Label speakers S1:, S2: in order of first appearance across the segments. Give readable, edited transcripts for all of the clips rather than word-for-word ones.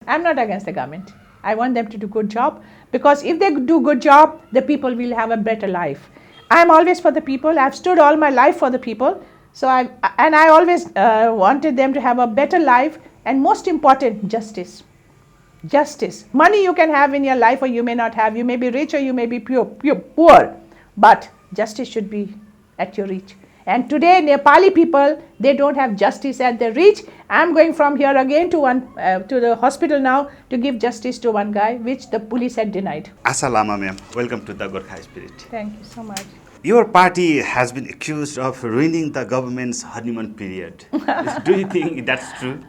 S1: I'm not against the government. I want them to do good job, because if they do good job, the people will have a better life. I'm always for the people. I've stood all my life for the people. So I always wanted them to have a better life, and most important, justice. Justice. Money you can have in your life or you may not have. You may be rich or you may be poor. But justice should be at your reach. And today Nepali people, they don't have justice at their reach. I'm going from here again to the hospital now to give justice to one guy, which the police had denied.
S2: Asha Lama, ma'am, welcome to the Gorkha Spirit.
S1: Thank you so much.
S2: Your party has been accused of ruining the government's honeymoon period. Do you think that's true?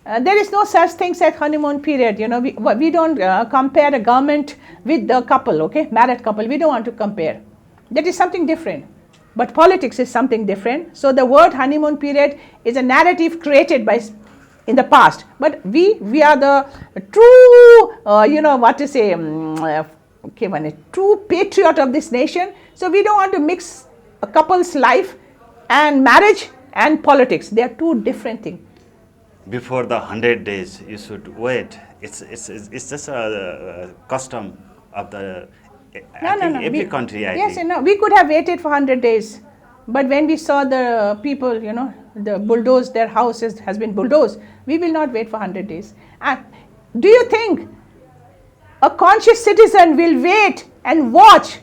S1: There is no such thing as honeymoon period. You know, we don't compare a government with the couple, okay, married couple. We don't want to compare. That is something different. But politics is something different. So the word honeymoon period is a narrative created in the past. But we are the true, true patriot of this nation. So we don't want to mix a couple's life and marriage and politics. They are two different things.
S2: Before the 100 days, you should wait. It's just a custom of the every country, I think.
S1: No, we could have waited for 100 days. But when we saw the people, the bulldoze, their house has been bulldozed, we will not wait for 100 days. And do you think a conscious citizen will wait and watch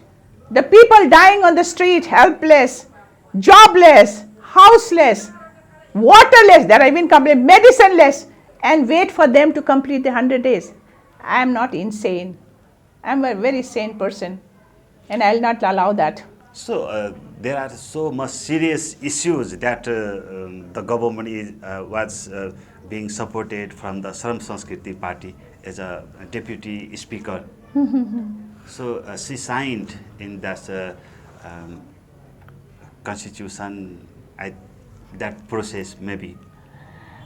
S1: the people dying on the street, helpless, jobless, houseless, waterless, there are even medicineless, and wait for them to complete the 100 days? I am not insane. I am a very sane person, and I will not allow that.
S2: So there are so much serious issues that the government was being supported from the Shram Sanskriti party as a deputy speaker. So she signed in that constitution, that process maybe.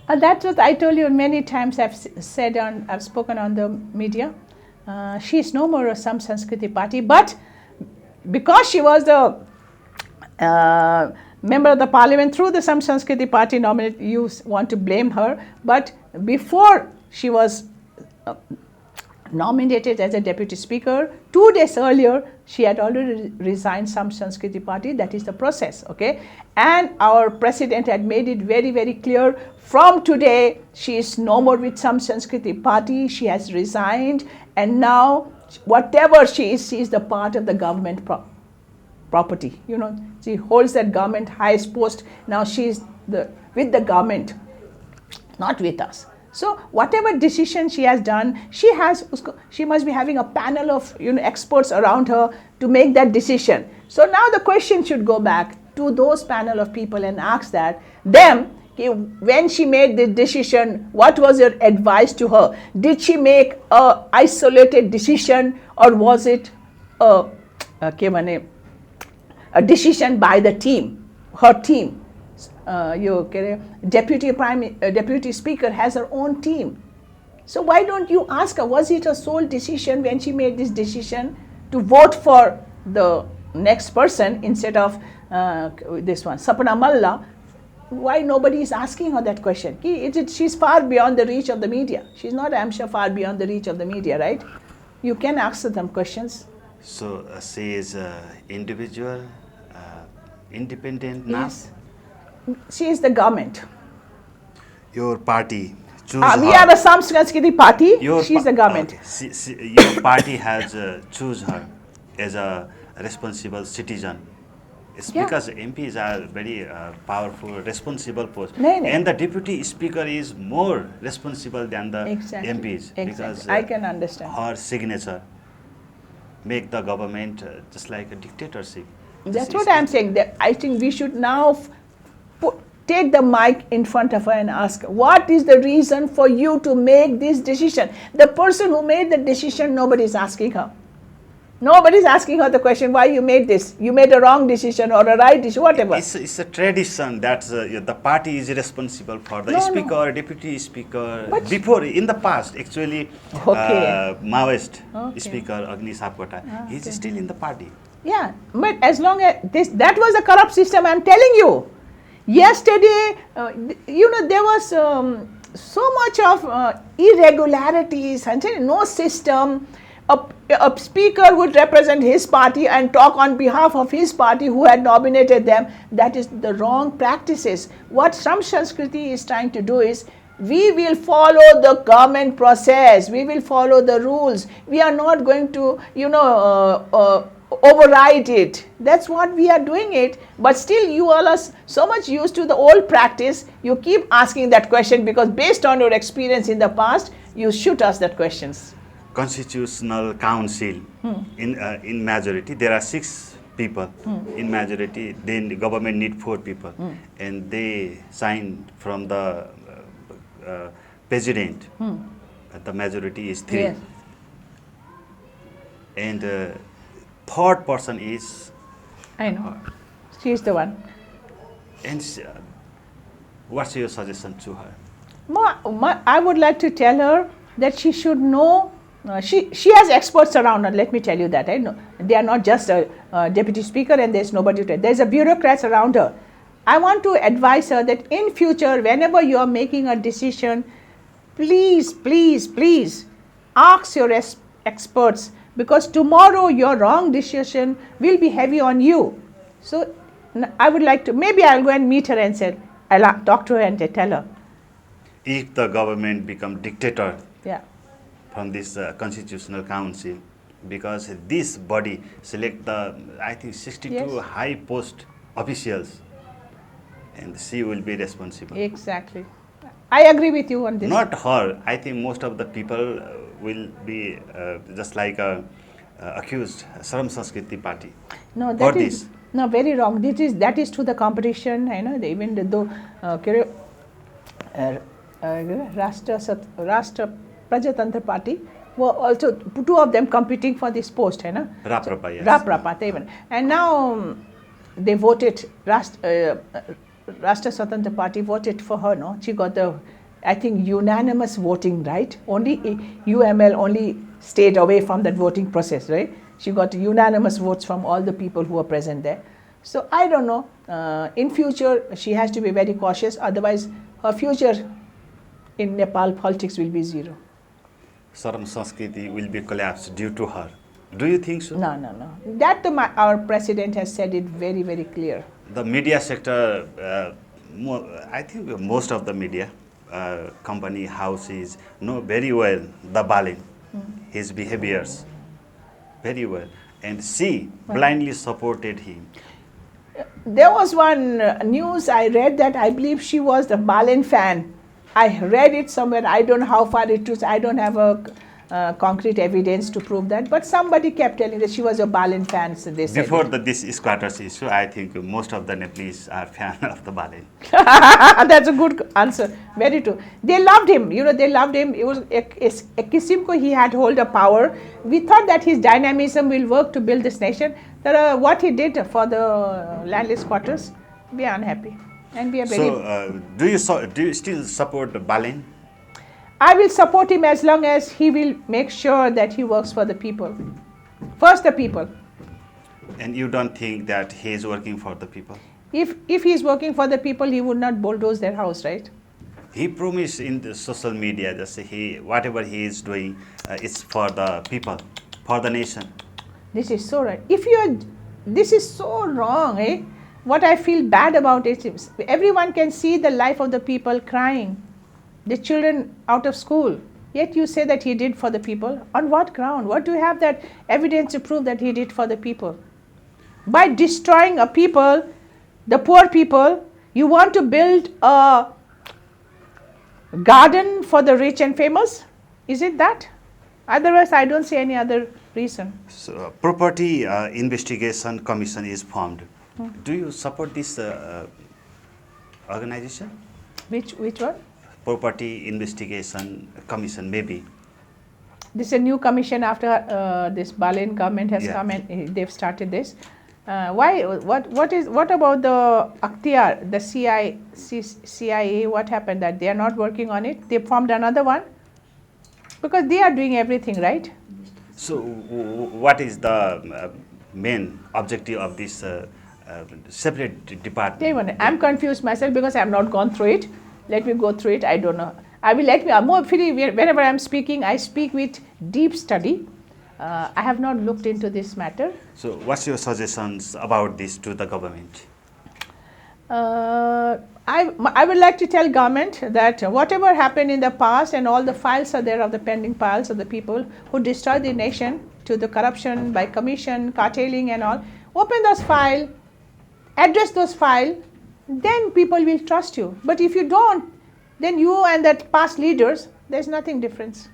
S1: That's what I told you many times. I've spoken on the media. She is no more a Shram Sanskriti party, but because she was the member of the parliament through the Shram Sanskriti party nominated, you want to blame her. But before she was nominated as a deputy speaker, 2 days earlier, she had already resigned Shram Sanskriti party. That is the process, okay? And our president had made it very, very clear, from today, she is no more with Shram Sanskriti party. She has resigned, and now whatever she is the part of the government property. She holds that government highest post. Now she is with the government, not with us. So whatever decision she has done, she must be having a panel of experts around her to make that decision. So now the question should go back to those panel of people and ask them, when she made this decision, what was your advice to her? Did she make a isolated decision, or was it a decision by the team, her team? Deputy speaker has her own team. So why don't you ask her, was it a sole decision when she made this decision to vote for the next person instead of this one, Sapna Malla? Why nobody is asking her that question? She's far beyond the reach of the media. She's not, I'm sure, far beyond the reach of the media, right? You can ask her them questions.
S2: So she is individual, independent now?
S1: Yes. She is the government.
S2: Your party choose
S1: we are a Shram Sanskriti party. She is the government.
S2: Okay. Your party has choose her as a responsible citizen. It's because MPs are very powerful, responsible post. And the deputy speaker is more responsible than the MPs. Because
S1: I can understand.
S2: Her signature make the government just like a dictatorship.
S1: That's what I'm saying. That I think we should now take the mic in front of her and ask, what is the reason for you to make this decision? The person who made the decision, nobody is asking her. Nobody is asking her the question, why you made this? You made a wrong decision or a right decision, whatever.
S2: It's a tradition that the party is responsible for the speaker, deputy speaker. But before, in the past, actually, Maoist speaker Agni Sapkota, he's still in the party.
S1: Yeah, but as long as that was a corrupt system, I'm telling you. Yesterday, there was so much of irregularities and no system. A speaker would represent his party and talk on behalf of his party who had nominated them. That is the wrong practices. What Shram Sanskriti is trying to do is, we will follow the government process, we will follow the rules, we are not going to override it. That's what we are doing it. But still you all are so much used to the old practice, you keep asking that question because based on your experience in the past, you shoot us that questions.
S2: Constitutional Council, in majority, there are 6 people. In majority, then the government need 4 people. And they signed from the president. The majority is 3.
S1: Yes.
S2: And third person is...
S1: I know. She is the one.
S2: And what's your suggestion to her?
S1: I would like to tell her that she should know. She has experts around her, let me tell you that. I know. They are not just a deputy speaker and there's nobody to. There's a bureaucrats around her. I want to advise her that in future, whenever you are making a decision, please, please, please ask your experts, because tomorrow your wrong decision will be heavy on you. So I would like to, maybe I'll go and meet her and say, I'll talk to her and tell her.
S2: If the government become dictator,
S1: yeah,
S2: from this Constitutional Council, because this body select the, I think, 62
S1: yes,
S2: high post officials, and she will be responsible.
S1: Exactly. I agree with you on this.
S2: Not her. I think most of the people will be just like accused Shram Sanskriti party.
S1: No, that is no, very wrong. That is to the competition. I know even though Rashtra Prajatantra Party were also 2 of them competing for this post, hai na?
S2: Raprapa, yes.
S1: Raprapa, even. And now they voted, Rashtra Swatantra Party voted for her, no? She got the, I think, unanimous voting, right? Only UML only stayed away from that voting process, right? She got unanimous votes from all the people who were present there. So I don't know, in future she has to be very cautious, otherwise her future in Nepal politics will be zero.
S2: Shram Sanskriti will be collapsed due to her. Do you think so?
S1: No. That our president has said it very, very clear.
S2: The media sector, I think most of the media company houses know very well the Balin, his behaviors, very well. And she blindly supported him.
S1: There was one news I read that I believe she was the Balin fan. I read it somewhere. I don't know how far it is. I don't have a concrete evidence to prove that. But somebody kept telling that she was a Balin fan. So they said
S2: before this squatters issue, I think most of the Nepalese are fan of the Balin.
S1: That's a good answer. Very true. They loved him. They loved him. It was a kisimko he had hold of power. We thought that his dynamism will work to build this nation. What he did for the landless squatters, we are unhappy. And we are very.
S2: So, do you still support Balin?
S1: I will support him as long as he will make sure that he works for the people. First the people.
S2: And you don't think that he is working for the people?
S1: If he is working for the people, he would not bulldoze their house, right? He
S2: promised in the social media that whatever he is doing is for the people, for the nation.
S1: This is so right. This is so wrong, eh? What I feel bad about it is everyone can see the life of the people crying, the children out of school. Yet you say that he did for the people. On what ground? What do you have that evidence to prove that he did for the people? By destroying a people, the poor people, you want to build a garden for the rich and famous? Is it that? Otherwise, I don't see any other reason.
S2: So, Property Investigation Commission is formed. Do you support this organization?
S1: Which one?
S2: Property Investigation Commission, maybe.
S1: This is a new commission after this Balin government has come and they've started this. Why? What about the Akhtiar, the CIA? What happened that they are not working on it? They formed another one because they are doing everything, right?
S2: So, what is the main objective of this separate department?
S1: I'm confused myself because I have not gone through it. Let me go through it. I don't know. I will let me, more free, whenever I am speaking, I speak with deep study. I have not looked into this matter.
S2: So what's your suggestions about this to the government?
S1: I would like to tell government that whatever happened in the past and all the files are there of the pending files of the people who destroyed the nation to the corruption by commission, carteling and all, open those files, address those files, then people will trust you. But if you don't, then you and that past leaders, there's nothing difference.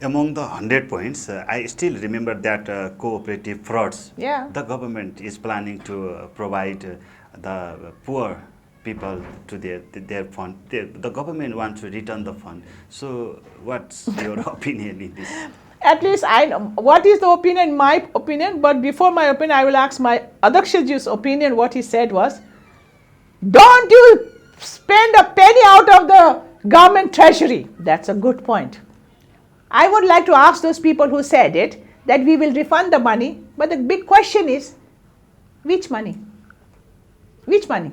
S2: Among the 100 points, I still remember that cooperative frauds.
S1: Yeah.
S2: The government is planning to provide the poor people to their fund. The government wants to return the fund. So what's your opinion in this?
S1: At least I know what is the opinion, my opinion, but before my opinion, I will ask my Adakshaji's opinion. What he said was, don't you spend a penny out of the government treasury. That's a good point. I would like to ask those people who said it that we will refund the money, but the big question is, which money? Which money?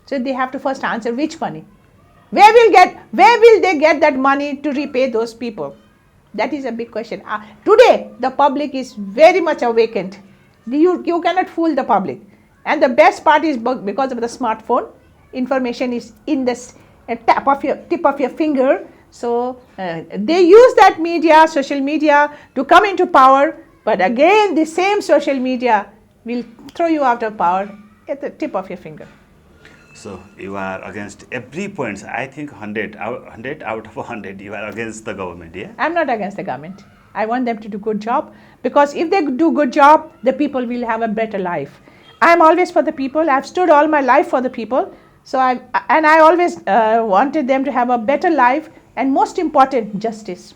S1: So they have to first answer which money. Where will they get that money to repay those people? That is a big question. Today, the public is very much awakened. You cannot fool the public. And the best part is because of the smartphone, information is in the tip of your finger. So they use that media, social media, to come into power. But again, the same social media will throw you out of power at the tip of your finger.
S2: So you are against every point. I think 100 out of 100, you are against the government, yeah?
S1: I'm not against the government. I want them to do good job, because if they do good job, the people will have a better life. I'm always for the people. I've stood all my life for the people. So I always wanted them to have a better life, and most important, justice.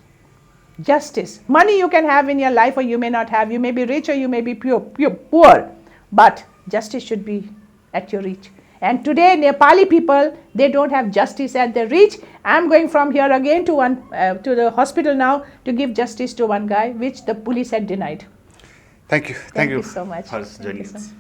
S1: Justice. Money you can have in your life or you may not have. You may be rich or you may be poor. But justice should be at your reach. And today, Nepali people, they don't have justice at their reach. I'm going from here again to the hospital now to give justice to one guy, which the police had denied.
S2: Thank you.
S1: Thank you so much.
S2: for joining us.